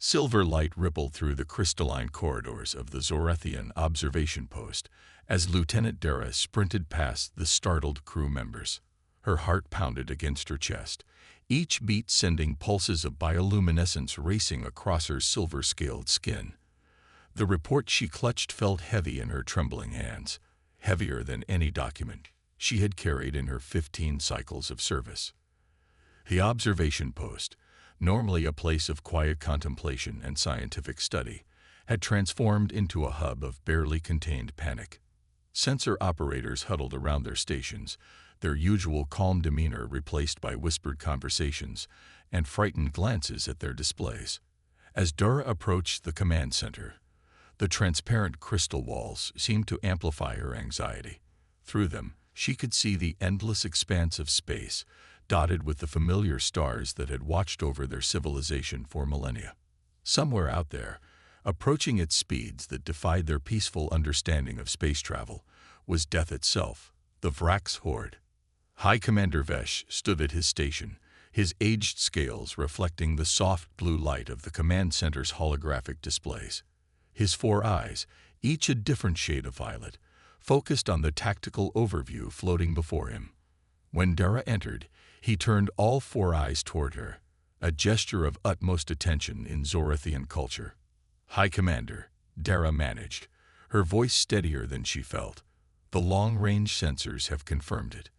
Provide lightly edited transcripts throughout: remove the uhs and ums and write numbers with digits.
Silver light rippled through the crystalline corridors of the Zorathian observation post as Lieutenant Dara sprinted past the startled crew members. Her heart pounded against her chest, each beat sending pulses of bioluminescence racing across her silver-scaled skin. The report she clutched felt heavy in her trembling hands, heavier than any document she had carried in her 15 cycles of service. The observation post, normally a place of quiet contemplation and scientific study, had transformed into a hub of barely contained panic. Sensor operators huddled around their stations, their usual calm demeanor replaced by whispered conversations and frightened glances at their displays. As Dara approached the command center, the transparent crystal walls seemed to amplify her anxiety. Through them, she could see the endless expanse of space, dotted with the familiar stars that had watched over their civilization for millennia. Somewhere out there, approaching at speeds that defied their peaceful understanding of space travel, was death itself, the Vraxx Horde. High Commander Vesh stood at his station, his aged scales reflecting the soft blue light of the command center's holographic displays. His 4 eyes, each a different shade of violet, focused on the tactical overview floating before him. When Dara entered, he turned all 4 eyes toward her, a gesture of utmost attention in Zorathian culture. "High Commander," Dara managed, her voice steadier than she felt. "The long-range sensors have confirmed it.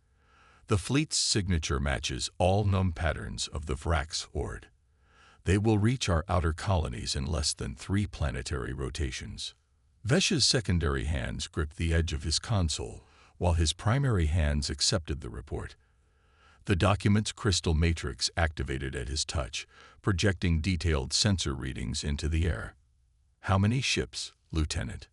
The fleet's signature matches all known patterns of the Vraxx Horde. They will reach our outer colonies in less than 3 planetary rotations." Vesh's secondary hands gripped the edge of his console, while his primary hands accepted the report. The document's crystal matrix activated at his touch, projecting detailed sensor readings into the air. "How many ships, Lieutenant?"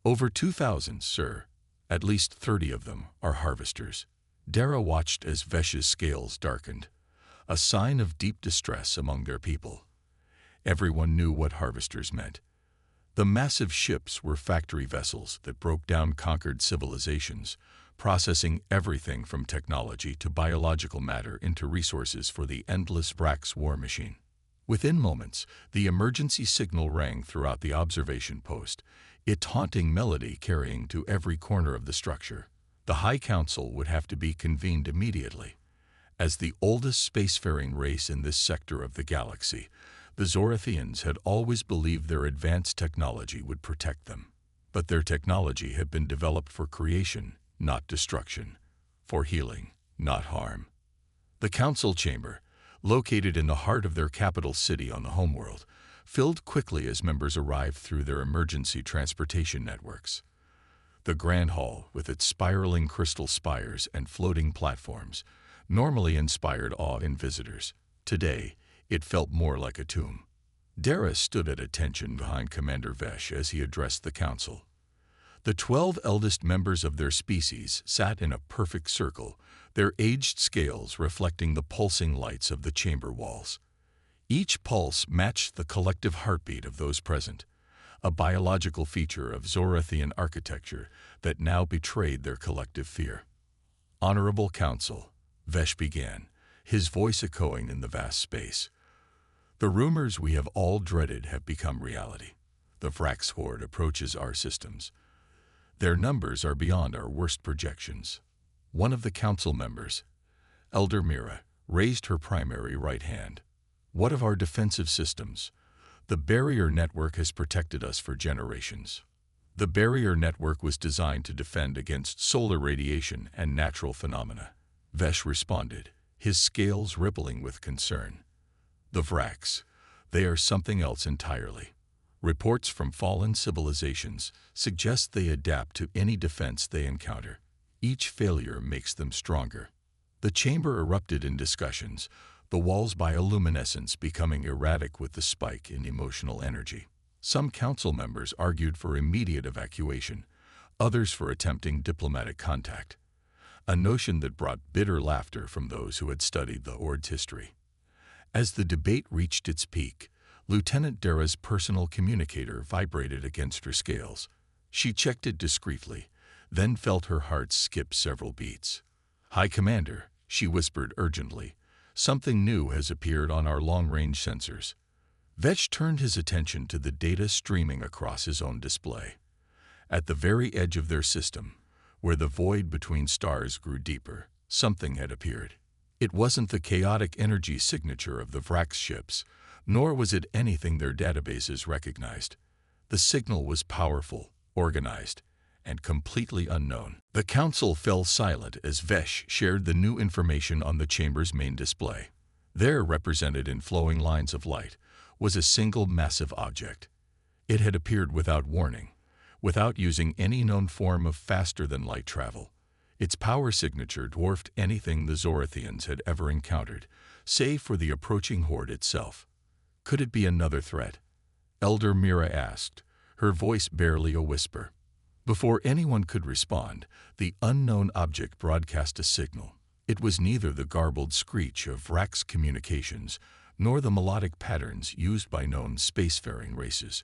"Over 2,000, sir. At least 30 of them are harvesters." Dara watched as Vesh's scales darkened, a sign of deep distress among their people. Everyone knew what harvesters meant. The massive ships were factory vessels that broke down conquered civilizations, processing everything from technology to biological matter into resources for the endless Vraxx war machine. Within moments, the emergency signal rang throughout the observation post, its haunting melody carrying to every corner of the structure. The High Council would have to be convened immediately. As the oldest spacefaring race in this sector of the galaxy, the Zorathians had always believed their advanced technology would protect them. But their technology had been developed for creation, not destruction, for healing, not harm. The council chamber, located in the heart of their capital city on the homeworld, filled quickly as members arrived through their emergency transportation networks. The Grand Hall, with its spiraling crystal spires and floating platforms, normally inspired awe in visitors. Today, it felt more like a tomb. Dara stood at attention behind Commander Vesh as he addressed the council. The 12 eldest members of their species sat in a perfect circle, their aged scales reflecting the pulsing lights of the chamber walls. Each pulse matched the collective heartbeat of those present, a biological feature of Zorathian architecture that now betrayed their collective fear. "Honorable Council," Vesh began, his voice echoing in the vast space. "The rumors we have all dreaded have become reality. The Vraxx Horde approaches our systems. Their numbers are beyond our worst projections." One of the council members, Elder Mira, raised her primary right hand. "What of our defensive systems? The barrier network has protected us for generations." The barrier network was designed to defend against solar radiation and natural phenomena. Vesh responded, his scales rippling with concern. "The Vraxx, they are something else entirely. Reports from fallen civilizations suggest they adapt to any defense they encounter. Each failure makes them stronger." The chamber erupted in discussions, the walls bioluminescence becoming erratic with the spike in emotional energy. Some council members argued for immediate evacuation, others for attempting diplomatic contact, a notion that brought bitter laughter from those who had studied the Horde's history. As the debate reached its peak, Lieutenant Dara's personal communicator vibrated against her scales. She checked it discreetly, then felt her heart skip several beats. "High Commander," she whispered urgently, "something new has appeared on our long-range sensors." Vetch turned his attention to the data streaming across his own display. At the very edge of their system, where the void between stars grew deeper, something had appeared. It wasn't the chaotic energy signature of the Vraxx ships, nor was it anything their databases recognized. The signal was powerful, organized, and completely unknown. The council fell silent as Vetch shared the new information on the chamber's main display. There, represented in flowing lines of light, was a single massive object. It had appeared without warning, without using any known form of faster-than-light travel. Its power signature dwarfed anything the Zorathians had ever encountered, save for the approaching horde itself. Could it be another threat? Elder Mira asked, her voice barely a whisper. Before anyone could respond, the unknown object broadcast a signal. It was neither the garbled screech of Vraxx communications nor the melodic patterns used by known spacefaring races.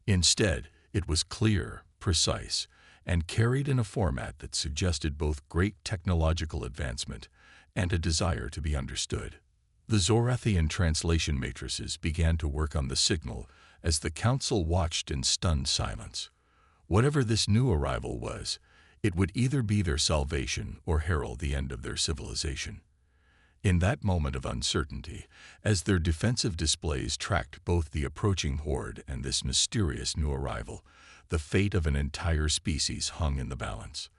Instead, it was clear, precise, and carried in a format that suggested both great technological advancement and a desire to be understood. The Zorathian translation matrices began to work on the signal as the council watched in stunned silence. Whatever this new arrival was, it would either be their salvation or herald the end of their civilization. In that moment of uncertainty, as their defensive displays tracked both the approaching horde and this mysterious new arrival, the fate of an entire species hung in the balance.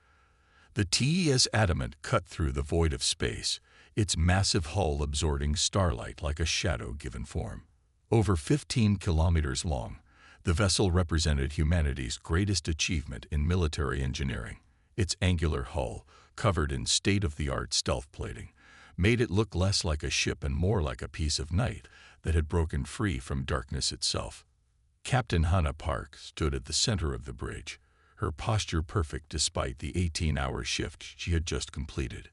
The TES Adamant cut through the void of space, its massive hull absorbing starlight like a shadow given form. Over 15 kilometers long, the vessel represented humanity's greatest achievement in military engineering. Its angular hull, covered in state-of-the-art stealth plating, made it look less like a ship and more like a piece of night that had broken free from darkness itself. Captain Hannah Park stood at the center of the bridge, her posture perfect despite the 18-hour shift she had just completed.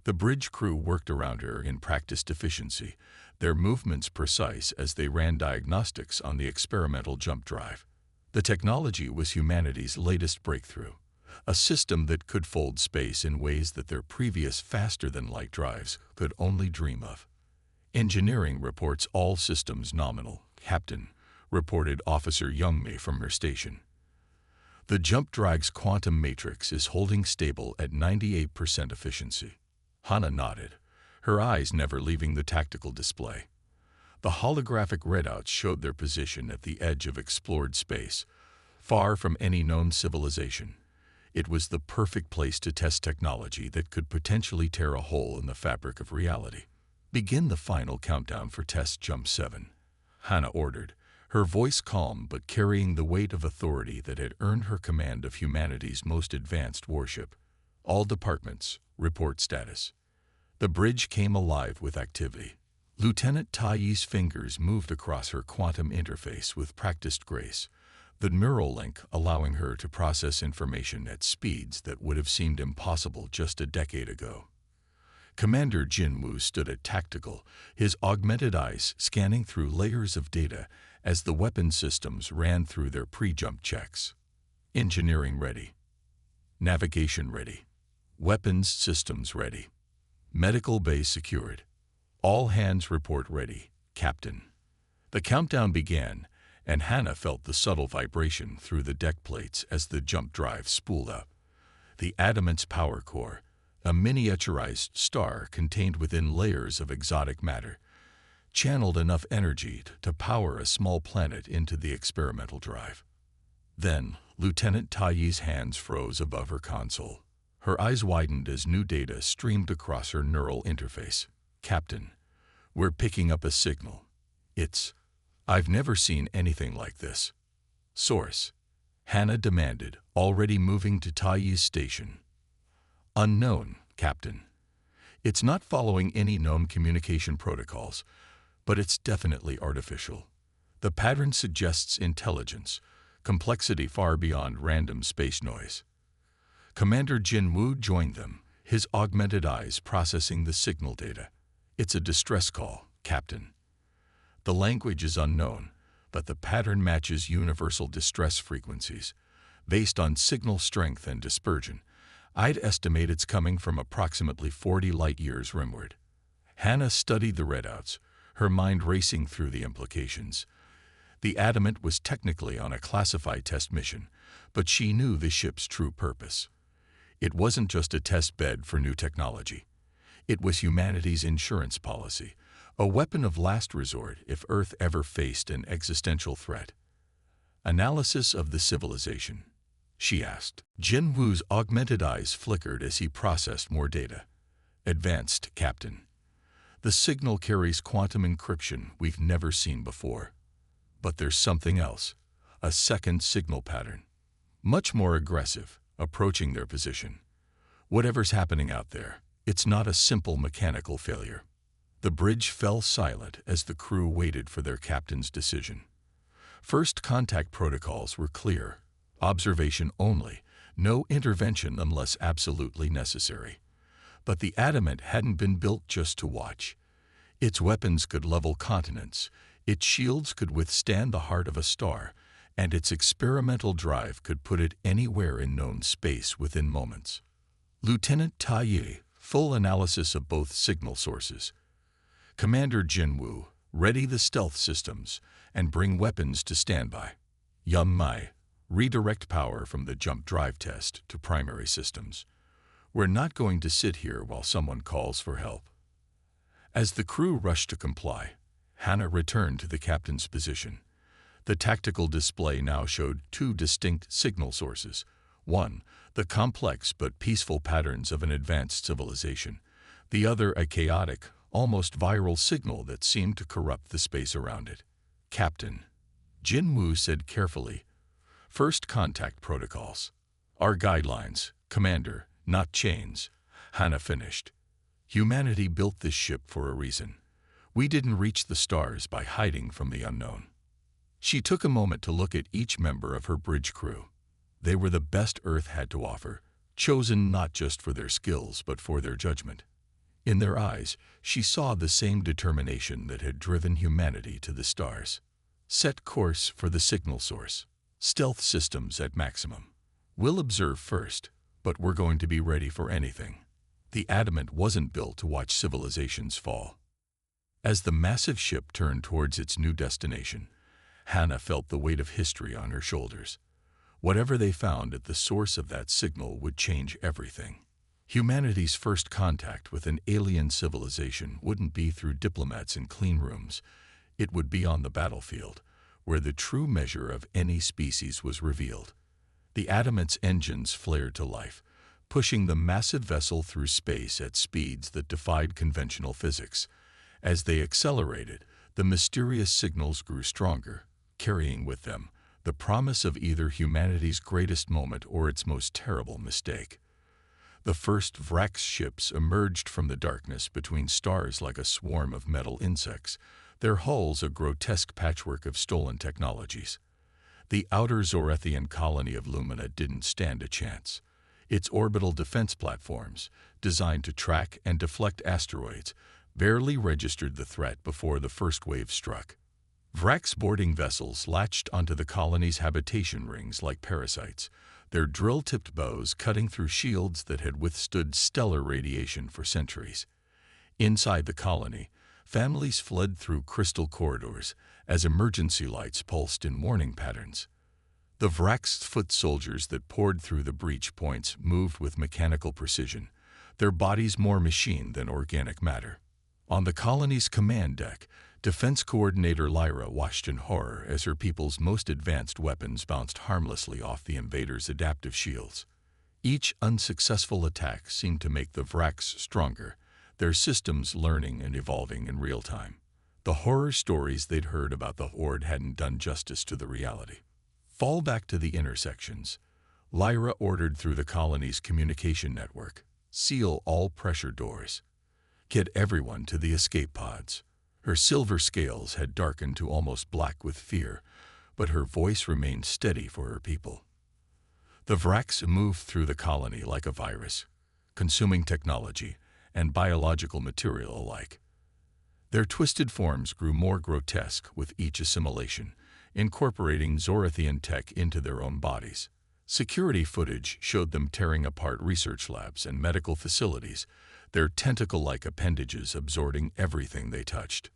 The bridge crew worked around her in practiced efficiency, their movements precise as they ran diagnostics on the experimental jump drive. The technology was humanity's latest breakthrough, a system that could fold space in ways that their previous faster-than-light drives could only dream of. Engineering reports all systems nominal, Captain, reported Officer Youngmei from her station. The jump drive's quantum matrix is holding stable at 98% efficiency. Hannah nodded, her eyes never leaving the tactical display. The holographic readouts showed their position at the edge of explored space, far from any known civilization. It was the perfect place to test technology that could potentially tear a hole in the fabric of reality. Begin the final countdown for Test Jump 7, Hannah ordered, her voice calm but carrying the weight of authority that had earned her command of humanity's most advanced warship. All departments, report status. The bridge came alive with activity. Lieutenant Tai's fingers moved across her quantum interface with practiced grace, the neural link allowing her to process information at speeds that would have seemed impossible just a decade ago. Commander Jin Woo stood at tactical, his augmented eyes scanning through layers of data as the weapon systems ran through their pre-jump checks. Engineering ready. Navigation ready. Weapons systems ready. Medical bay secured. All hands report ready, Captain. The countdown began, and Hannah felt the subtle vibration through the deck plates as the jump drive spooled up. The Adamant's power core, a miniaturized star contained within layers of exotic matter, channeled enough energy to power a small planet into the experimental drive. Then, Lieutenant Tai's hands froze above her console. Her eyes widened as new data streamed across her neural interface. Captain, we're picking up a signal. I've never seen anything like this. Source, Hannah demanded, already moving to Tai's station. Unknown, Captain. It's not following any known communication protocols, but it's definitely artificial. The pattern suggests intelligence, complexity far beyond random space noise. Commander Jin Woo joined them, his augmented eyes processing the signal data. It's a distress call, Captain. The language is unknown, but the pattern matches universal distress frequencies. Based on signal strength and dispersion, I'd estimate it's coming from approximately 40 light-years rimward. Hannah studied the readouts, her mind racing through the implications. The Adamant was technically on a classified test mission, but she knew the ship's true purpose. It wasn't just a test bed for new technology. It was humanity's insurance policy, a weapon of last resort if Earth ever faced an existential threat. Analysis of the civilization, she asked. Jin Wu's augmented eyes flickered as he processed more data. Advanced, Captain. The signal carries quantum encryption we've never seen before. But there's something else, a second signal pattern. Much more aggressive, approaching their position. Whatever's happening out there, it's not a simple mechanical failure. The bridge fell silent as the crew waited for their captain's decision. First contact protocols were clear. Observation only, no intervention unless absolutely necessary. But the Adamant hadn't been built just to watch. Its weapons could level continents, its shields could withstand the heart of a star, and its experimental drive could put it anywhere in known space within moments. Lieutenant Tai Yi, full analysis of both signal sources. Commander Jin Wu, ready the stealth systems and bring weapons to standby. Yum Mai, redirect power from the jump drive test to primary systems. We're not going to sit here while someone calls for help. As the crew rushed to comply, Hannah returned to the captain's position. The tactical display now showed two distinct signal sources. One, the complex but peaceful patterns of an advanced civilization. The other, a chaotic, almost viral signal that seemed to corrupt the space around it. Captain, Jin Wu said carefully, first contact protocols. Our guidelines, Commander, not chains. Hannah finished. Humanity built this ship for a reason. We didn't reach the stars by hiding from the unknown. She took a moment to look at each member of her bridge crew. They were the best Earth had to offer, chosen not just for their skills but for their judgment. In their eyes, she saw the same determination that had driven humanity to the stars. Set course for the signal source. Stealth systems at maximum. We'll observe first, but we're going to be ready for anything. The Adamant wasn't built to watch civilizations fall. As the massive ship turned towards its new destination, Hannah felt the weight of history on her shoulders. Whatever they found at the source of that signal would change everything. Humanity's first contact with an alien civilization wouldn't be through diplomats in clean rooms. It would be on the battlefield, where the true measure of any species was revealed. The Adamant's engines flared to life, pushing the massive vessel through space at speeds that defied conventional physics. As they accelerated, the mysterious signals grew stronger, carrying with them the promise of either humanity's greatest moment or its most terrible mistake. The first Vraxx ships emerged from the darkness between stars like a swarm of metal insects, their hulls a grotesque patchwork of stolen technologies. The outer Zorathian colony of Lumina didn't stand a chance. Its orbital defense platforms, designed to track and deflect asteroids, barely registered the threat before the first wave struck. Vraxx boarding vessels latched onto the colony's habitation rings like parasites, their drill-tipped bows cutting through shields that had withstood stellar radiation for centuries. Inside the colony, families fled through crystal corridors as emergency lights pulsed in warning patterns. The Vraxx foot soldiers that poured through the breach points moved with mechanical precision, their bodies more machine than organic matter. On the colony's command deck, Defense Coordinator Lyra watched in horror as her people's most advanced weapons bounced harmlessly off the invaders' adaptive shields. Each unsuccessful attack seemed to make the Vraxx stronger, their systems learning and evolving in real time. The horror stories they'd heard about the Horde hadn't done justice to the reality. Fall back to the intersections. Lyra ordered through the colony's communication network. Seal all pressure doors. Get everyone to the escape pods. Her silver scales had darkened to almost black with fear, but her voice remained steady for her people. The Vraxx moved through the colony like a virus, consuming technology and biological material alike. Their twisted forms grew more grotesque with each assimilation, incorporating Zorathian tech into their own bodies. Security footage showed them tearing apart research labs and medical facilities, their tentacle-like appendages absorbing everything they touched.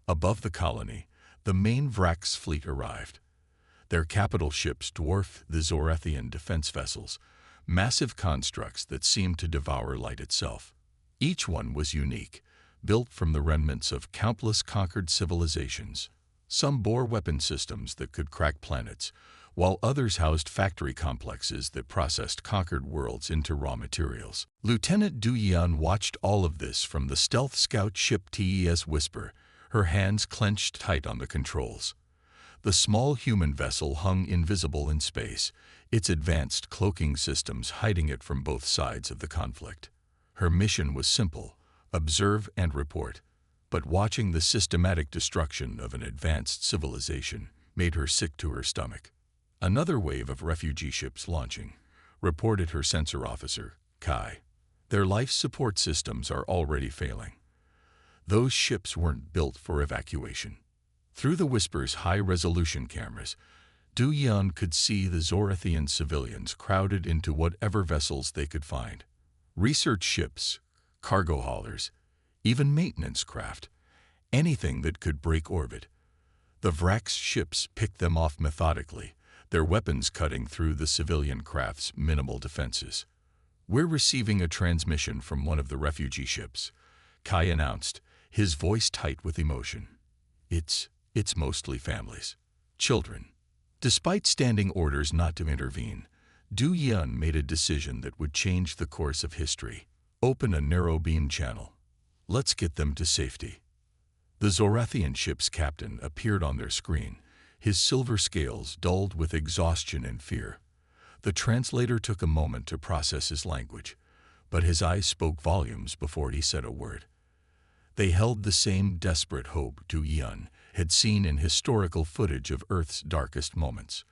Above the colony, The main Vraxx fleet arrived. Their capital ships dwarfed the Zorathian defense vessels, massive constructs that seemed to devour light itself. Each one was unique, built from the remnants of countless conquered civilizations. Some bore weapon systems that could crack planets, while others housed factory complexes that processed conquered worlds into raw materials. Lieutenant Du Yan watched all of this from the stealth scout ship TES Whisper, her hands clenched tight on the controls. The small human vessel hung invisible in space, its advanced cloaking systems hiding it from both sides of the conflict. Her mission was simple: observe and report. But watching the systematic destruction of an advanced civilization made her sick to her stomach. Another wave of refugee ships launching, reported her sensor officer, Kai. Their life support systems are already failing. Those ships weren't built for evacuation. Through the Whisper's high-resolution cameras, Du Yan could see the Zorathian civilians crowded into whatever vessels they could find. Research ships, cargo haulers, even maintenance craft, anything that could break orbit. The Vraxx ships picked them off methodically, their weapons cutting through the civilian craft's minimal defenses. "We're receiving a transmission from one of the refugee ships," Kai announced, his voice tight with emotion. It's mostly families. Children. Despite standing orders not to intervene, Du Yan made a decision that would change the course of history. Open a narrow beam channel. Let's get them to safety. The Zorathian ship's captain appeared on their screen, his silver scales dulled with exhaustion and fear. The translator took a moment to process his language, but his eyes spoke volumes before he said a word. They held the same desperate hope Du Yan had seen in historical footage of Earth's darkest moments.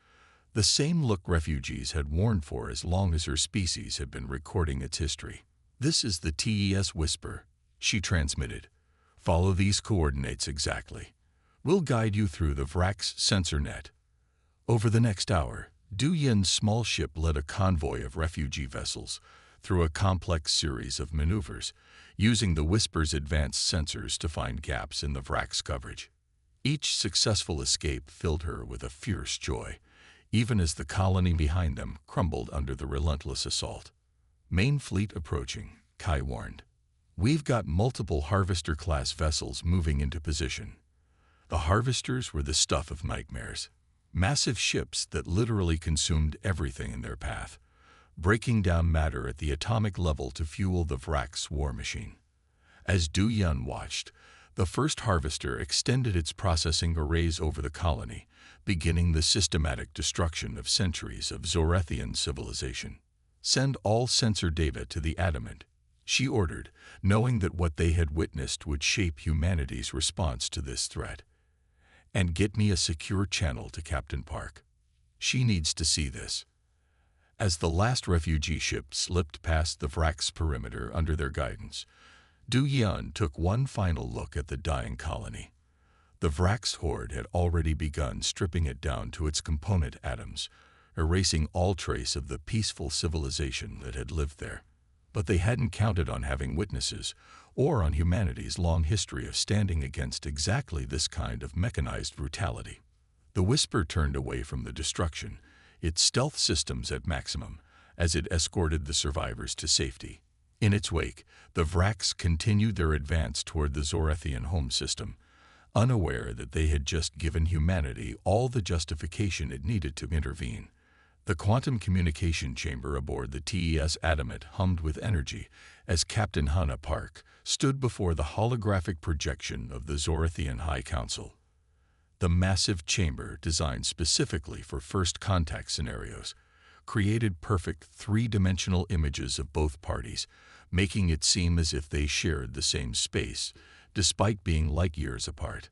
The same look refugees had worn for as long as her species had been recording its history. "This is the TES Whisper," she transmitted. "Follow these coordinates exactly. We'll guide you through the Vraxx sensor net." Over the next hour, Du Yan's small ship led a convoy of refugee vessels through a complex series of maneuvers, using the Whisper's advanced sensors to find gaps in the Vraxx coverage. Each successful escape filled her with a fierce joy, even as the colony behind them crumbled under the relentless assault. "Main fleet approaching," Kai warned. "We've got multiple Harvester-class vessels moving into position." The Harvesters were the stuff of nightmares. Massive ships that literally consumed everything in their path, breaking down matter at the atomic level to fuel the Vraxx war machine. As Du Yan watched, the first Harvester extended its processing arrays over the colony, beginning the systematic destruction of centuries of Zorathian civilization. "Send all sensor data to the Adamant," she ordered, knowing that what they had witnessed would shape humanity's response to this threat. "And get me a secure channel to Captain Park. She needs to see this." As the last refugee ship slipped past the Vraxx perimeter under their guidance, Du Yan took one final look at the dying colony. The Vraxx Horde had already begun stripping it down to its component atoms, erasing all trace of the peaceful civilization that had lived there. But they hadn't counted on having witnesses, or on humanity's long history of standing against exactly this kind of mechanized brutality. The Whisper turned away from the destruction, its stealth systems at maximum, as it escorted the survivors to safety. In its wake, the Vraxx continued their advance toward the Zorathian home system, unaware that they had just given humanity all the justification it needed to intervene. The quantum communication chamber aboard the TES Adamant hummed with energy as Captain Hannah Park stood before the holographic projection of the Zorathian High Council. The massive chamber, designed specifically for first contact scenarios, created perfect three-dimensional images of both parties, making it seem as if they shared the same space, despite being light years apart.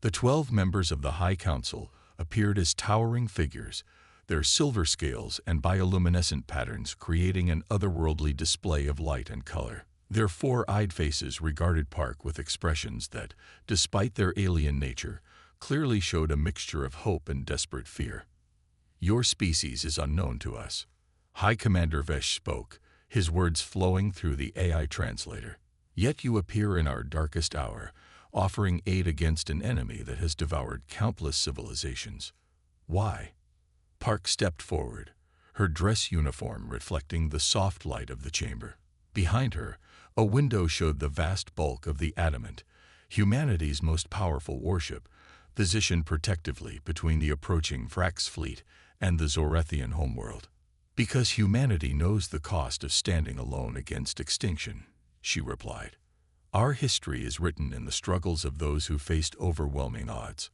The 12 members of the High Council appeared as towering figures, their silver scales and bioluminescent patterns creating an otherworldly display of light and color. Their four-eyed faces regarded Park with expressions that, despite their alien nature, clearly showed a mixture of hope and desperate fear. "Your species is unknown to us," High Commander Vesh spoke, his words flowing through the AI translator. "Yet you appear in our darkest hour, offering aid against an enemy that has devoured countless civilizations. Why? Park stepped forward, her dress uniform reflecting the soft light of the chamber. Behind her, a window showed the vast bulk of the Adamant, humanity's most powerful warship, positioned protectively between the approaching Vraxx fleet and the Zorathian homeworld. Because humanity knows the cost of standing alone against extinction, she replied. Our history is written in the struggles of those who faced overwhelming odds.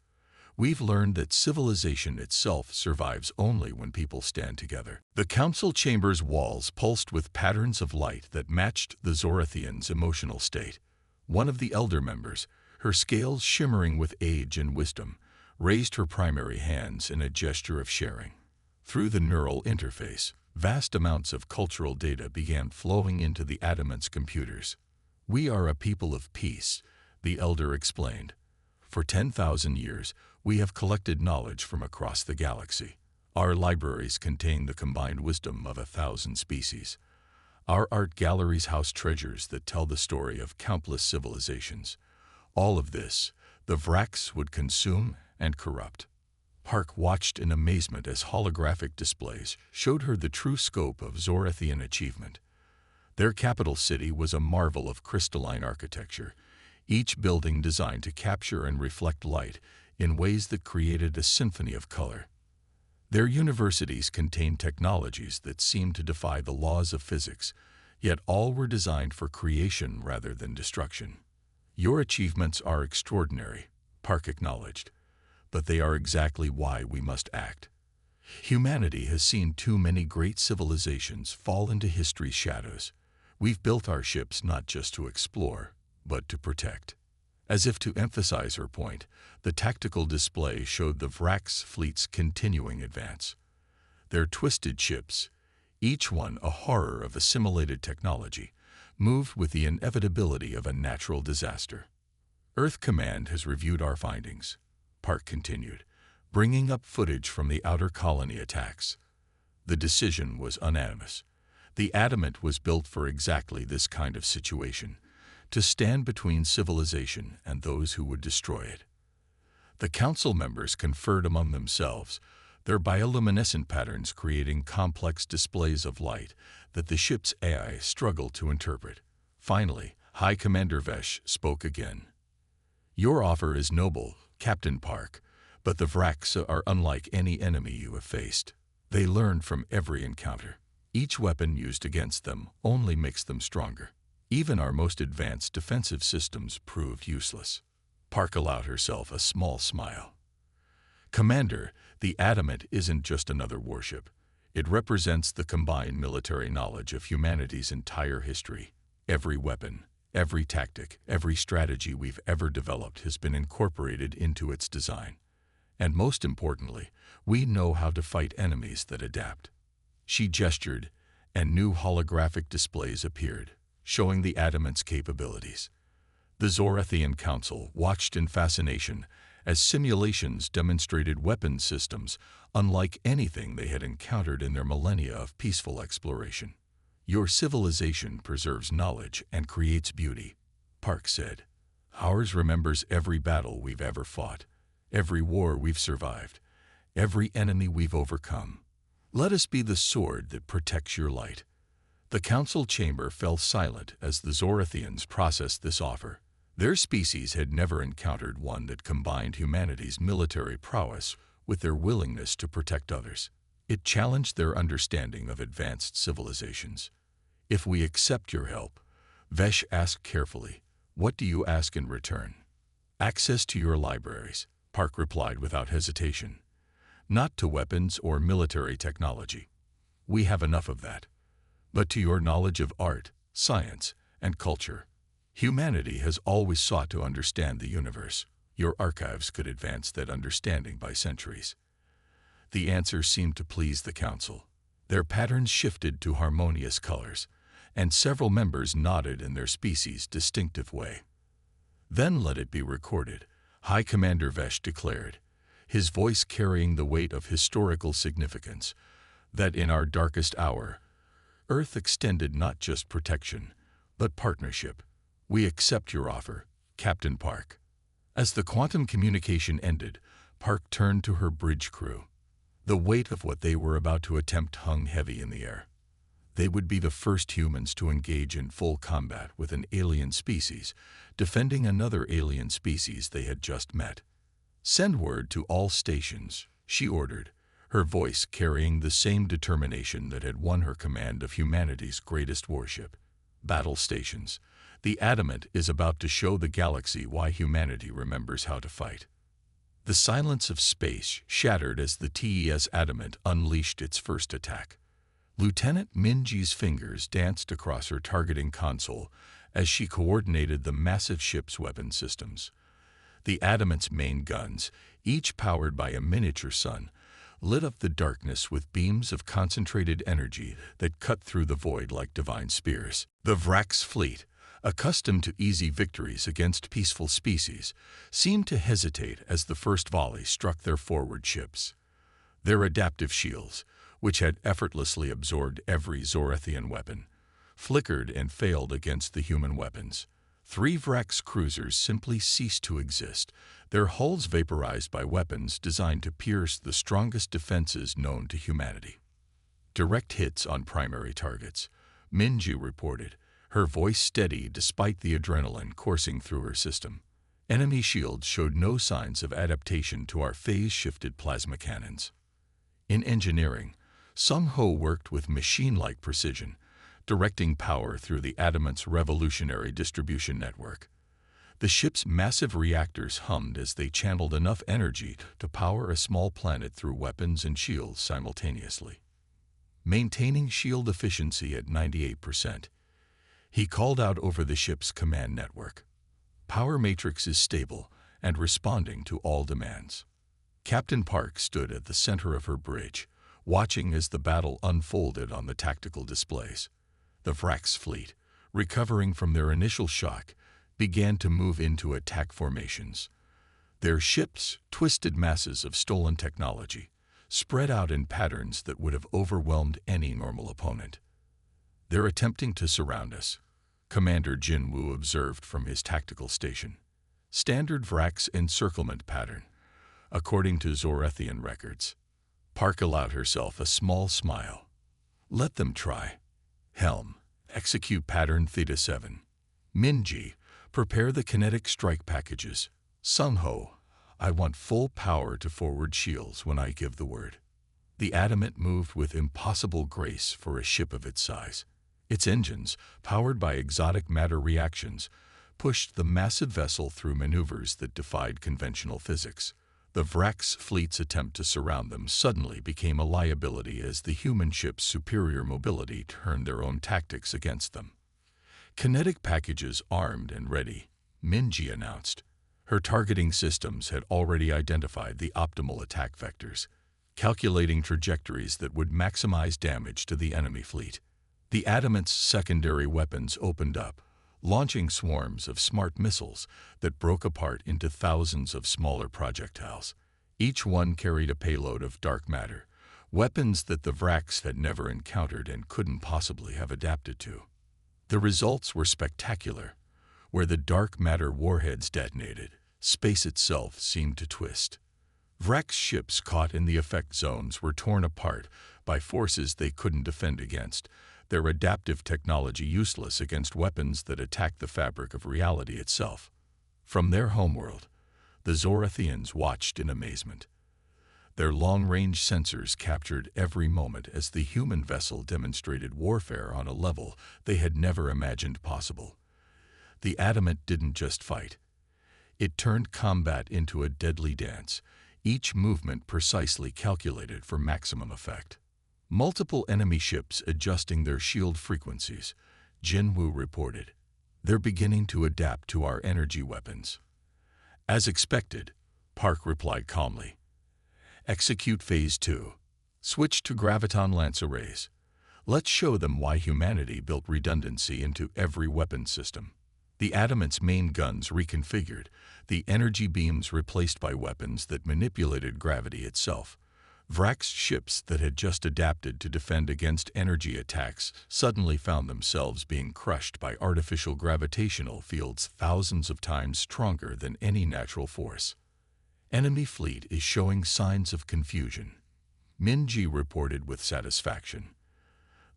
We've learned that civilization itself survives only when people stand together. The council chamber's walls pulsed with patterns of light that matched the Zorathians' emotional state. One of the elder members, her scales shimmering with age and wisdom, raised her primary hands in a gesture of sharing. Through the neural interface, vast amounts of cultural data began flowing into the Adamant's computers. We are a people of peace, the elder explained. For 10,000 years, we have collected knowledge from across the galaxy. Our libraries contain the combined wisdom of 1,000 species. Our art galleries house treasures that tell the story of countless civilizations. All of this, the Vraxx would consume and corrupt. Park watched in amazement as holographic displays showed her the true scope of Zorathian achievement. Their capital city was a marvel of crystalline architecture, each building designed to capture and reflect light in ways that created a symphony of color. Their universities contained technologies that seemed to defy the laws of physics, yet all were designed for creation rather than destruction. Your achievements are extraordinary, Park acknowledged, but they are exactly why we must act. Humanity has seen too many great civilizations fall into history's shadows. We've built our ships not just to explore, but to protect. As if to emphasize her point, the tactical display showed the Vraxx fleet's continuing advance. Their twisted ships, each one a horror of assimilated technology, moved with the inevitability of a natural disaster. Earth Command has reviewed our findings, Park continued, bringing up footage from the outer colony attacks. The decision was unanimous. The Adamant was built for exactly this kind of situation, to stand between civilization and those who would destroy it. The council members conferred among themselves, their bioluminescent patterns creating complex displays of light that the ship's AI struggled to interpret. Finally, High Commander Vesh spoke again. Your offer is noble, Captain Park, but the Vraxx are unlike any enemy you have faced. They learn from every encounter. Each weapon used against them only makes them stronger. Even our most advanced defensive systems proved useless. Park allowed herself a small smile. Commander, the Adamant isn't just another warship. It represents the combined military knowledge of humanity's entire history. Every weapon, every tactic, every strategy we've ever developed has been incorporated into its design. And most importantly, we know how to fight enemies that adapt. She gestured, and new holographic displays appeared, showing the Adamant's capabilities. The Zorathian Council watched in fascination as simulations demonstrated weapon systems unlike anything they had encountered in their millennia of peaceful exploration. Your civilization preserves knowledge and creates beauty, Park said. Ours remembers every battle we've ever fought, every war we've survived, every enemy we've overcome. Let us be the sword that protects your light. The council chamber fell silent as the Zorathians processed this offer. Their species had never encountered one that combined humanity's military prowess with their willingness to protect others. It challenged their understanding of advanced civilizations. If we accept your help, Vesh asked carefully, what do you ask in return? Access to your libraries, Park replied without hesitation. Not to weapons or military technology. We have enough of that. But to your knowledge of art, science, and culture. Humanity has always sought to understand the universe. Your archives could advance that understanding by centuries. The answer seemed to please the council. Their patterns shifted to harmonious colors, and several members nodded in their species' distinctive way. Then let it be recorded, High Commander Vesh declared, his voice carrying the weight of historical significance, that in our darkest hour, Earth extended not just protection, but partnership. We accept your offer, Captain Park. As the quantum communication ended, Park turned to her bridge crew. The weight of what they were about to attempt hung heavy in the air. They would be the first humans to engage in full combat with an alien species, defending another alien species they had just met. "Send word to all stations," she ordered, her voice carrying the same determination that had won her command of humanity's greatest warship. "Battle stations. The Adamant is about to show the galaxy why humanity remembers how to fight." The silence of space shattered as the TES Adamant unleashed its first attack. Lieutenant Minji's fingers danced across her targeting console as she coordinated the massive ship's weapon systems. The Adamant's main guns, each powered by a miniature sun, lit up the darkness with beams of concentrated energy that cut through the void like divine spears. The Vraxx fleet, accustomed to easy victories against peaceful species, seemed to hesitate as the first volley struck their forward ships. Their adaptive shields, which had effortlessly absorbed every Zorathian weapon, flickered and failed against the human weapons. 3 Vraxx cruisers simply ceased to exist, their hulls vaporized by weapons designed to pierce the strongest defenses known to humanity. "Direct hits on primary targets," Minji reported, her voice steady despite the adrenaline coursing through her system. Enemy shields showed no signs of adaptation to our phase-shifted plasma cannons. In engineering, Sung Ho worked with machine-like precision, directing power through the Adamant's revolutionary distribution network. The ship's massive reactors hummed as they channeled enough energy to power a small planet through weapons and shields simultaneously. Maintaining shield efficiency at 98%, he called out over the ship's command network. "Power matrix is stable and responding to all demands." Captain Park stood at the center of her bridge, watching as the battle unfolded on the tactical displays. The Vraxx fleet, recovering from their initial shock, began to move into attack formations. Their ships, twisted masses of stolen technology, spread out in patterns that would have overwhelmed any normal opponent. "They're attempting to surround us," Commander Jinwoo observed from his tactical station. "Standard Vraxx encirclement pattern, according to Zorathian records." Park allowed herself a small smile. "Let them try. Helm, execute pattern Theta 7. Minji, prepare the kinetic strike packages. Sung Ho, I want full power to forward shields when I give the word." The Adamant moved with impossible grace for a ship of its size. Its engines, powered by exotic matter reactions, pushed the massive vessel through maneuvers that defied conventional physics. The Vraxx fleet's attempt to surround them suddenly became a liability as the human ship's superior mobility turned their own tactics against them. "Kinetic packages armed and ready," Minji announced. Her targeting systems had already identified the optimal attack vectors, calculating trajectories that would maximize damage to the enemy fleet. The Adamant's secondary weapons opened up, launching swarms of smart missiles that broke apart into thousands of smaller projectiles. Each one carried a payload of dark matter, weapons that the Vraxx had never encountered and couldn't possibly have adapted to. The results were spectacular. Where the dark matter warheads detonated, space itself seemed to twist. Vraxx ships caught in the effect zones were torn apart by forces they couldn't defend against, their adaptive technology useless against weapons that attacked the fabric of reality itself. From their homeworld, the Zorathians watched in amazement. Their long-range sensors captured every moment as the human vessel demonstrated warfare on a level they had never imagined possible. The Adamant didn't just fight. It turned combat into a deadly dance, each movement precisely calculated for maximum effect. Multiple enemy ships adjusting their shield frequencies, Jinwoo reported. "They're beginning to adapt to our energy weapons." "As expected," Park replied calmly. "Execute Phase 2. Switch to Graviton Lance Arrays. Let's show them why humanity built redundancy into every weapon system." The Adamant's main guns reconfigured, the energy beams replaced by weapons that manipulated gravity itself. Vraxx ships that had just adapted to defend against energy attacks suddenly found themselves being crushed by artificial gravitational fields thousands of times stronger than any natural force. Enemy fleet is showing signs of confusion, Minji reported with satisfaction.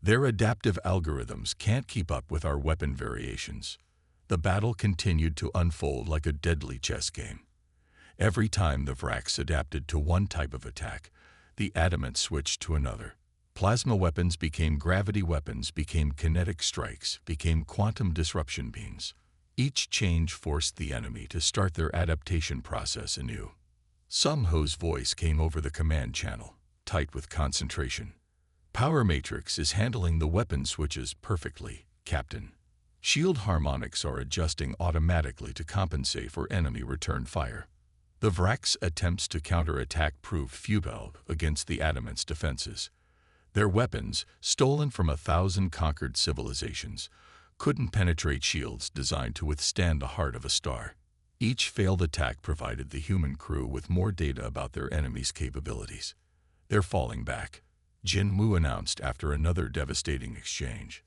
Their adaptive algorithms can't keep up with our weapon variations. The battle continued to unfold like a deadly chess game. Every time the Vraxx adapted to one type of attack, the Adamant switched to another. Plasma weapons became gravity weapons, became kinetic strikes, became quantum disruption beams. Each change forced the enemy to start their adaptation process anew. Sungho's voice came over the command channel, tight with concentration. Power Matrix is handling the weapon switches perfectly, Captain. Shield harmonics are adjusting automatically to compensate for enemy return fire. The Vraxx attempts to counterattack proved futile against the Adamant's defenses. Their weapons, stolen from 1,000 conquered civilizations, couldn't penetrate shields designed to withstand the heart of a star. Each failed attack provided the human crew with more data about their enemy's capabilities. They're falling back, Jin Wu announced after another devastating exchange.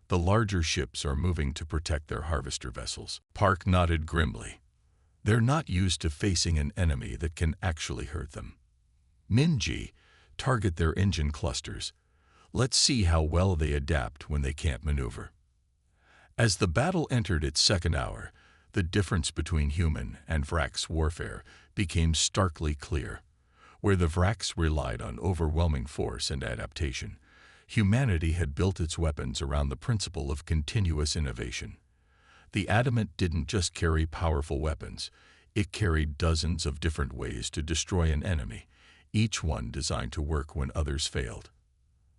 The larger ships are moving to protect their harvester vessels. Park nodded grimly. They're not used to facing an enemy that can actually hurt them. Minji, target their engine clusters. Let's see how well they adapt when they can't maneuver. As the battle entered its second hour, the difference between human and Vraxx warfare became starkly clear. Where the Vraxx relied on overwhelming force and adaptation, humanity had built its weapons around the principle of continuous innovation. The Adamant didn't just carry powerful weapons, it carried dozens of different ways to destroy an enemy, each one designed to work when others failed.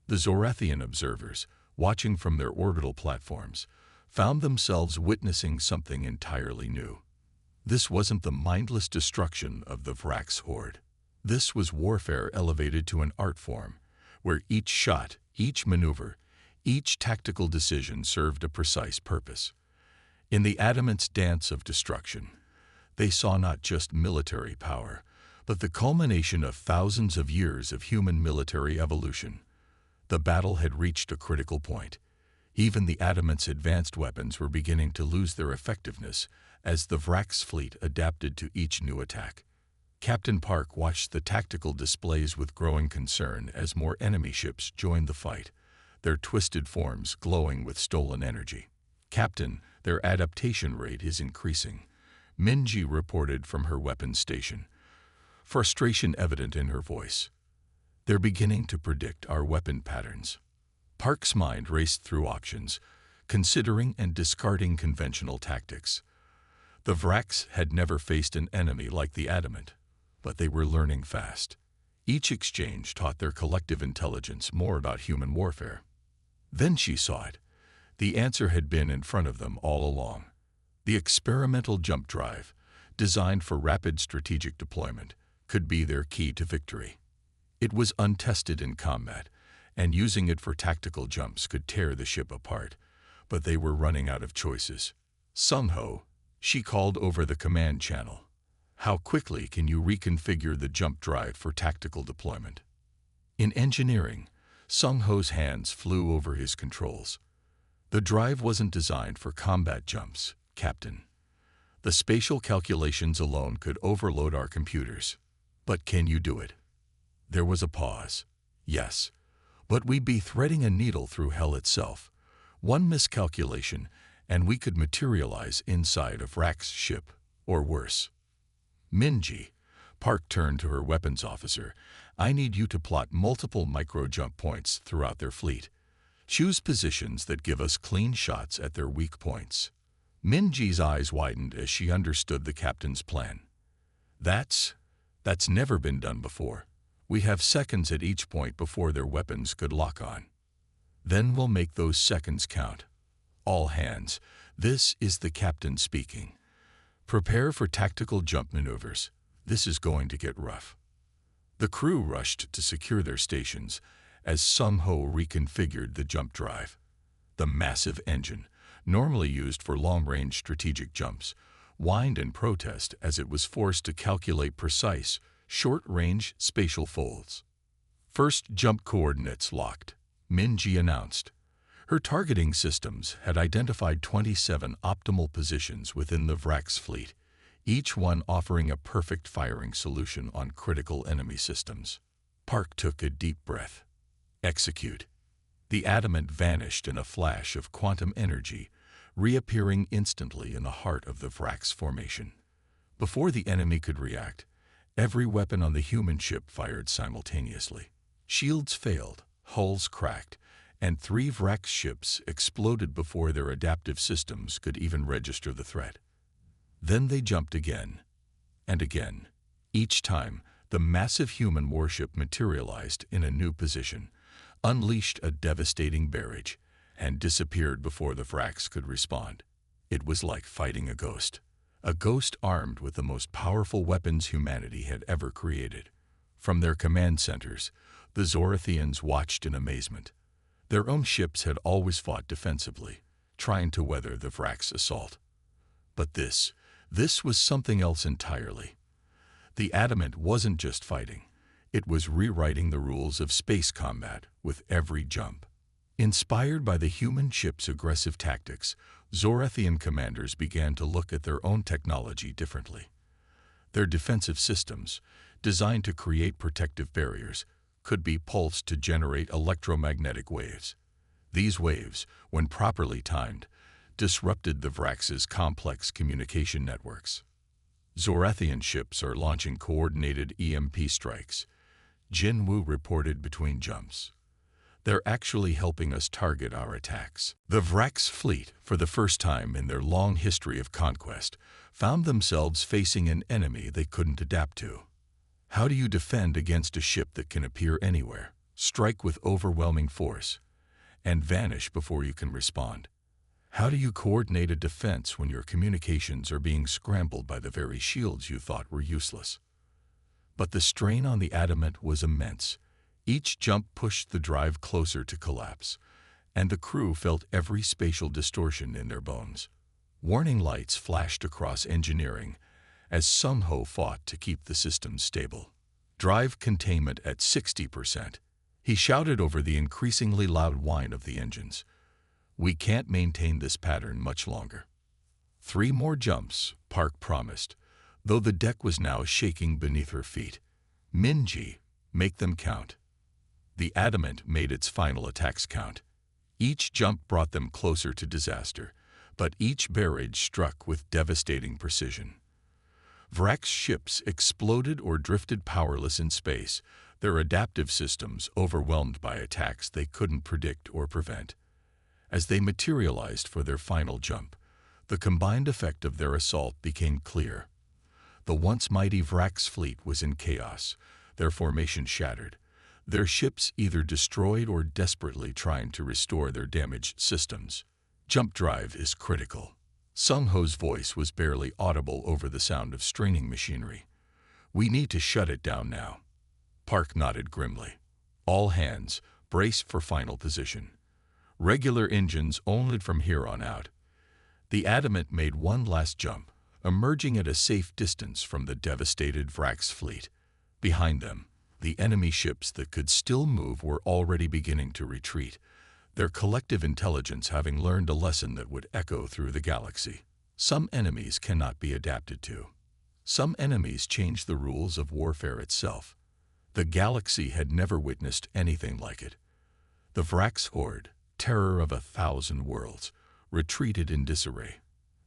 The Zorathian observers, watching from their orbital platforms, found themselves witnessing something entirely new. This wasn't the mindless destruction of the Vraxx Horde. This was warfare elevated to an art form, where each shot, each maneuver, each tactical decision served a precise purpose. In the Adamant's dance of destruction, they saw not just military power, but the culmination of thousands of years of human military evolution. The battle had reached a critical point. Even the Adamant's advanced weapons were beginning to lose their effectiveness as the Vraxx fleet adapted to each new attack. Captain Park watched the tactical displays with growing concern as more enemy ships joined the fight, their twisted forms glowing with stolen energy. Captain, their adaptation rate is increasing, Minji reported from her weapons station, frustration evident in her voice. They're beginning to predict our weapon patterns. Park's mind raced through options, considering and discarding conventional tactics. The Vraxx had never faced an enemy like the Adamant, but they were learning fast. Each exchange taught their collective intelligence more about human warfare. Then she saw it. The answer had been in front of them all along. The experimental jump drive, designed for rapid strategic deployment, could be their key to victory. It was untested in combat, and using it for tactical jumps could tear the ship apart, but they were running out of choices. Sungho, she called over the command channel. How quickly can you reconfigure the jump drive for tactical deployment? In engineering, Sungho's hands flew over his controls. The drive wasn't designed for combat jumps, Captain. The spatial calculations alone could overload our computers. But can you do it? There was a pause. Yes, but we'd be threading a needle through hell itself. One miscalculation, and we could materialize inside a Vraxx ship, or worse. Minji, Park turned to her weapons officer. I need you to plot multiple micro-jump points throughout their fleet. Choose positions that give us clean shots at their weak points. Minji's eyes widened as she understood the captain's plan. That's never been done before. We have seconds at each point before their weapons could lock on. Then we'll make those seconds count. All hands, this is the captain speaking. Prepare for tactical jump maneuvers. This is going to get rough. The crew rushed to secure their stations as Sungho reconfigured the jump drive. The massive engine, normally used for long-range strategic jumps, whined in protest as it was forced to calculate precise, short-range spatial folds. First jump coordinates locked, Minji announced. Her targeting systems had identified 27 optimal positions within the Vraxx fleet, each one offering a perfect firing solution on critical enemy systems. Park took a deep breath. Execute. The adamant vanished in a flash of quantum energy, reappearing instantly in the heart of the Vraxx formation. Before the enemy could react, every weapon on the human ship fired simultaneously. Shields failed, hulls cracked, and 3 Vraxx ships exploded before their adaptive systems could even register the threat. Then they jumped again, and again. Each time, the massive human warship materialized in a new position, unleashed a devastating barrage, and disappeared before the Vraxx could respond. It was like fighting a ghost armed with the most powerful weapons humanity had ever created. From their command centers, the Zorathians watched in amazement. Their own ships had always fought defensively, trying to weather the Vraxx assault. But this was something else entirely. The Adamant wasn't just fighting. It was rewriting the rules of space combat with every jump. Inspired by the human ship's aggressive tactics, Zorathian commanders began to look at their own technology differently. Their defensive systems, designed to create protective barriers, could be pulsed to generate electromagnetic waves. These waves, when properly timed, disrupted the Vraxx's complex communication networks. Zorathian ships are launching coordinated EMP strikes, Jinwoo reported between jumps. They're actually helping us target our attacks. The Vraxx fleet, for the first time in their long history of conquest, found themselves facing an enemy they couldn't adapt to. How do you defend against a ship that can appear anywhere, strike with overwhelming force, and vanish before you can respond? How do you coordinate a defense when your communications are being scrambled by the very shields you thought were useless? But the strain on the Adamant was immense. Each jump pushed the drive closer to collapse, and the crew felt every spatial distortion in their bones. Warning lights flashed across engineering as Sung-ho fought to keep the system stable. Drive containment at 60%. He shouted over the increasingly loud whine of the engines. We can't maintain this pattern much longer. 3 more jumps, Park promised, though the deck was now shaking beneath her feet. Minji, make them count. The Adamant made its final attacks count. Each jump brought them closer to disaster, but each barrage struck with devastating precision. Vraxx ships exploded or drifted powerless in space, their adaptive systems overwhelmed by attacks they couldn't predict or prevent. As they materialized for their final jump, the combined effect of their assault became clear. The once mighty Vraxx fleet was in chaos, their formation shattered, their ships either destroyed or desperately trying to restore their damaged systems. Jump drive is critical. Sung-ho's voice was barely audible over the sound of straining machinery. We need to shut it down now. Park nodded grimly. All hands, brace for final position. Regular engines only from here on out. The Adamant made one last jump, emerging at a safe distance from the devastated Vraxx fleet. Behind them, the enemy ships that could still move were already beginning to retreat, their collective intelligence having learned a lesson that would echo through the galaxy. Some enemies cannot be adapted to. Some enemies change the rules of warfare itself. The galaxy had never witnessed anything like it. The Vraxx Horde, terror of 1,000 worlds, retreated in disarray.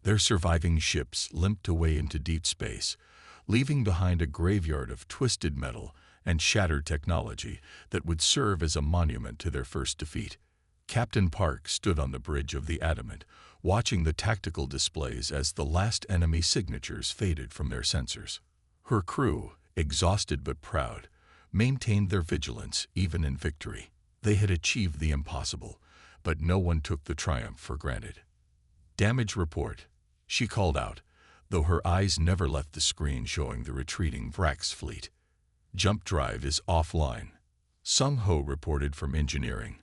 Their surviving ships limped away into deep space, leaving behind a graveyard of twisted metal and shattered technology that would serve as a monument to their first defeat. Captain Park stood on the bridge of the Adamant, watching the tactical displays as the last enemy signatures faded from their sensors. Her crew, exhausted but proud, maintained their vigilance even in victory. They had achieved the impossible, but no one took the triumph for granted. Damage report, she called out, though her eyes never left the screen showing the retreating Vraxx fleet. Jump drive is offline. Sung-ho reported from engineering,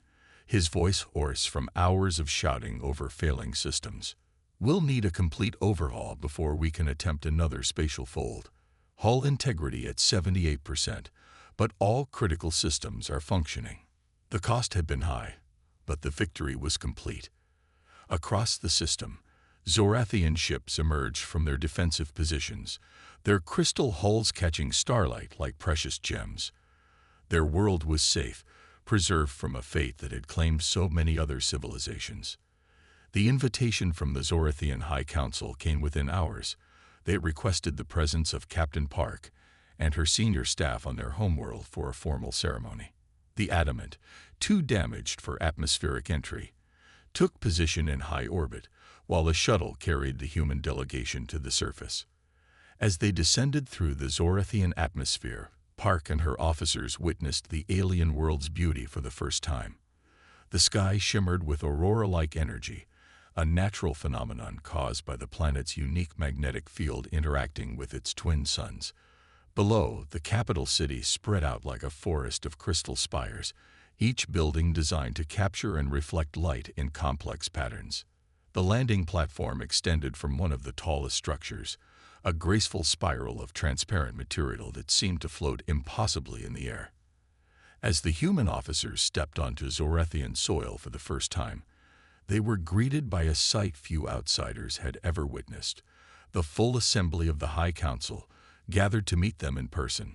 his voice hoarse from hours of shouting over failing systems. We'll need a complete overhaul before we can attempt another spatial fold. Hull integrity at 78%, but all critical systems are functioning. The cost had been high, but the victory was complete. Across the system, Zorathian ships emerged from their defensive positions, their crystal hulls catching starlight like precious gems. Their world was safe, preserved from a fate that had claimed so many other civilizations. The invitation from the Zorathian High Council came within hours. They requested the presence of Captain Park and her senior staff on their homeworld for a formal ceremony. The Adamant, too damaged for atmospheric entry, took position in high orbit, while the shuttle carried the human delegation to the surface. As they descended through the Zorathian atmosphere, Park and her officers witnessed the alien world's beauty for the first time. The sky shimmered with aurora-like energy, a natural phenomenon caused by the planet's unique magnetic field interacting with its twin suns. Below, the capital city spread out like a forest of crystal spires, each building designed to capture and reflect light in complex patterns. The landing platform extended from one of the tallest structures, a graceful spiral of transparent material that seemed to float impossibly in the air. As the human officers stepped onto Zorathian soil for the first time, they were greeted by a sight few outsiders had ever witnessed. The full assembly of the High Council gathered to meet them in person.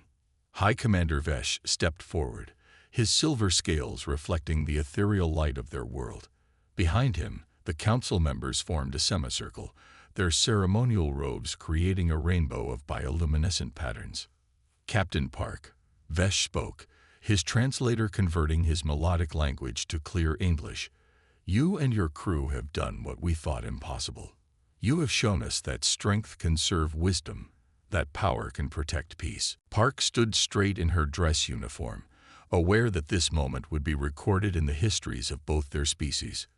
High Commander Vesh stepped forward, his silver scales reflecting the ethereal light of their world. Behind him, the council members formed a semicircle, their ceremonial robes creating a rainbow of bioluminescent patterns. Captain Park, Vesh spoke, his translator converting his melodic language to clear English. You and your crew have done what we thought impossible. You have shown us that strength can serve wisdom, that power can protect peace. Park stood straight in her dress uniform, aware that this moment would be recorded in the histories of both their species.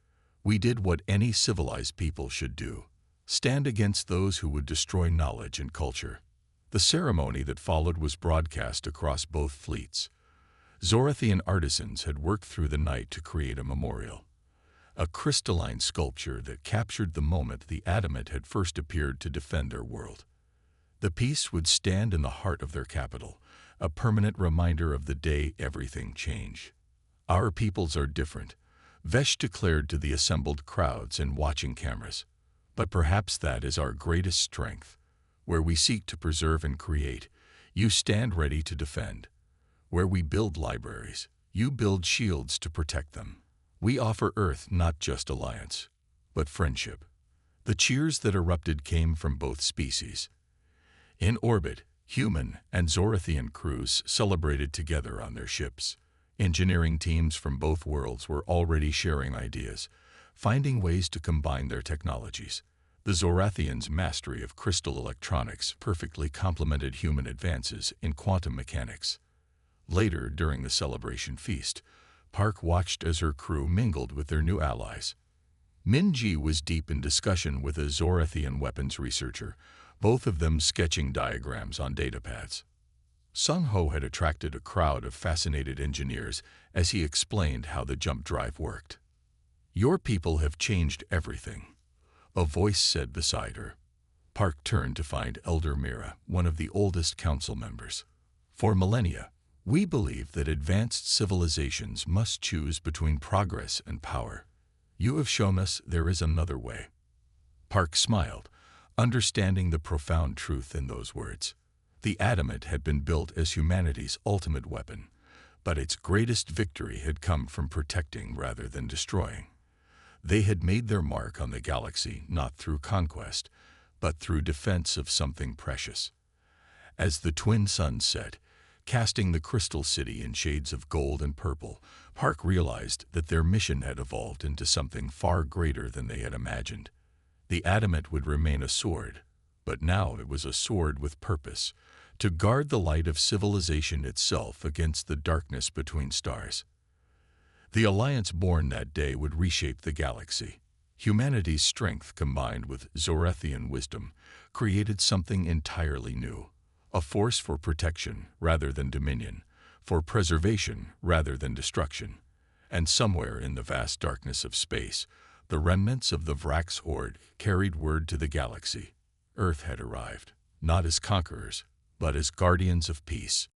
We did what any civilized people should do: stand against those who would destroy knowledge and culture. The ceremony that followed was broadcast across both fleets. Zorathian artisans had worked through the night to create a memorial, a crystalline sculpture that captured the moment the Adamant had first appeared to defend their world. The piece would stand in the heart of their capital, a permanent reminder of the day everything changed. Our peoples are different, Vesh declared to the assembled crowds and watching cameras. But perhaps that is our greatest strength. Where we seek to preserve and create, you stand ready to defend. Where we build libraries, you build shields to protect them. We offer Earth not just alliance, but friendship. The cheers that erupted came from both species. In orbit, human and Zorathian crews celebrated together on their ships. Engineering teams from both worlds were already sharing ideas, finding ways to combine their technologies. The Zorathians' mastery of crystal electronics perfectly complemented human advances in quantum mechanics. Later, during the celebration feast, Park watched as her crew mingled with their new allies. Minji was deep in discussion with a Zorathian weapons researcher, both of them sketching diagrams on datapads. Sung Ho had attracted a crowd of fascinated engineers as he explained how the jump drive worked. Your people have changed everything, a voice said beside her. Park turned to find Elder Mira, one of the oldest council members. For millennia, we believe that advanced civilizations must choose between progress and power. You have shown us there is another way. Park smiled, understanding the profound truth in those words. The Adamant had been built as humanity's ultimate weapon, but its greatest victory had come from protecting rather than destroying. They had made their mark on the galaxy not through conquest, but through defense of something precious. As the twin suns set, casting the crystal city in shades of gold and purple, Park realized that their mission had evolved into something far greater than they had imagined. The Adamant would remain a sword, but now it was a sword with purpose, to guard the light of civilization itself against the darkness between stars. The alliance born that day would reshape the galaxy. Humanity's strength combined with Zorathian wisdom created something entirely new, a force for protection rather than dominion, for preservation rather than destruction. And somewhere in the vast darkness of space, the remnants of the Vraxx Horde carried word to the galaxy. Earth had arrived, not as conquerors, but as guardians of peace.